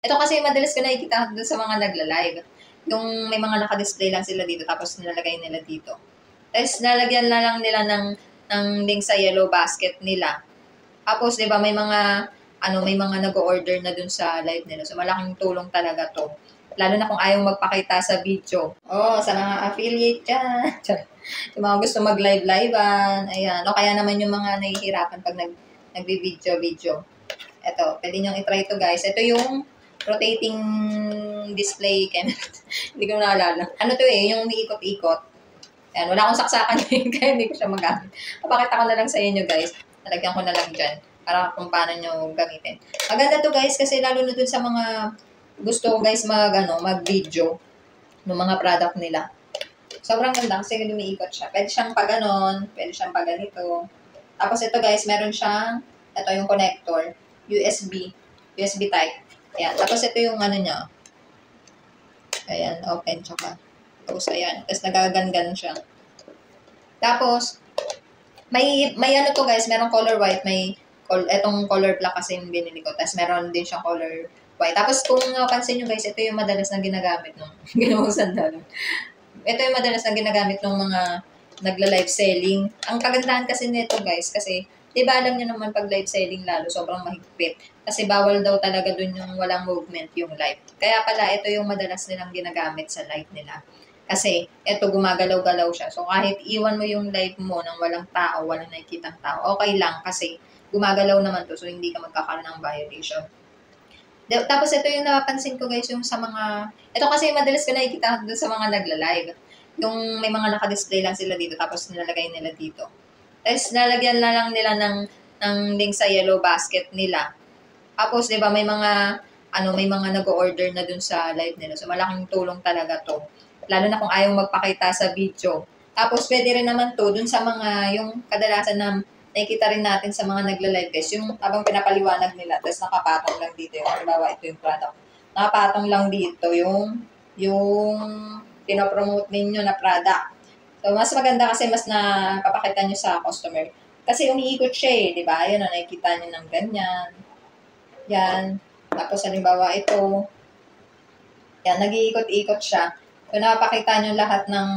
Ito kasi madalas ko nakikita doon sa mga nagla-live. Yung may mga naka-display lang sila dito tapos nilalagay nila dito. Tapos nalagyan na lang nila ng link sa yellow basket nila. Tapos 'di ba may mga may mga nag-order na dun sa live nila. So malaking tulong talaga 'to. Lalo na kung ayaw magpakita sa video. Oh, sa mga affiliate dyan. Yung mga gusto mag-live-livean. Ayan. O kaya naman yung mga nahihirapan pag nagbi-video-video. Ito, pwede nyo i-try ito guys. Ito yung rotating display camera. Hindi ko naalala. Ano to yung umiikot-ikot. Ayan, wala akong saksakan kaya hindi ko siya magamit. Papakita ko na lang sa inyo guys. Nalagyan ko na lang dyan para kung paano nyo gamitin. Maganda to guys kasi lalo na dun sa mga gusto guys mag-video ng mga product nila. Sobrang ganda kasi lumiikot siya. Pwede siyang pag ganon, pwede siyang pag ganito. Tapos ito guys, meron siyang, ito yung connector, USB type. Ayan. Tapos ito yung niya. Ayan, open tsaka. Tapos ayan. Tapos nagagangan siya. Tapos, may to guys, merong color white, etong color black kasi yung binili ko. Tapos meron din siyang color white. Tapos kung napansin nyo guys, ito yung madalas na ginagamit nung ginawang sandalo. Ito yung madalas na ginagamit ng mga nagla-live selling. Ang kagandahan kasi nito guys, kasi diba alam nyo naman pag live selling lalo, sobrang mahigpit. Kasi bawal daw talaga dun yung walang movement yung live. Kaya pala, ito yung madalas nilang ginagamit sa live nila. Kasi, ito gumagalaw-galaw siya. So, kahit iwan mo yung live mo nang walang tao, walang nakikitang tao, okay lang kasi gumagalaw naman to. So, hindi ka magkakaroon ng violation. Tapos, ito yung napapansin ko guys, yung sa mga, ito kasi madalas ko nakikita doon sa mga nagla-live. Yung may mga naka-display lang sila dito, tapos nilalagay nila dito. Tapos, nalagyan na lang nila ng link sa yellow basket nila. Tapos, di ba, may mga nag-order na dun sa live nila. So, malaking tulong talaga to. Lalo na kung ayaw magpakita sa video. Tapos, pwede rin naman to dun sa mga, yung kadalasan na nakikita rin natin sa mga nagla-live guys, yung habang pinapaliwanag nila, tapos nakapatong lang dito yung, halimbawa, ito yung product. Nakapatong lang dito yung pinopromote ninyo na product. So, mas maganda kasi mas napapakita nyo sa customer. Kasi umiikot siya di ba? Ayan, nakikita nyo ng ganyan. Yan. Tapos, halimbawa, ito. Yan, nag-iikot-ikot siya. So, napapakita nyo lahat ng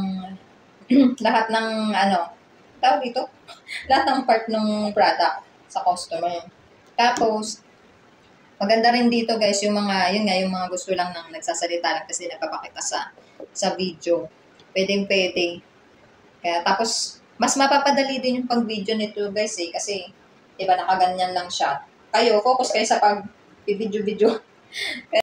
tawag dito? Lahat ng part ng product sa customer. Tapos, maganda rin dito guys, yung mga gusto lang ng nagsasalita lang kasi nagpapakita sa video. Pwedeng-pwede. Kaya, tapos, mas mapapadali din yung pag-video nito guys kasi, diba, nakaganyan lang siya. Kayo, focus kayo sa pag-video-video.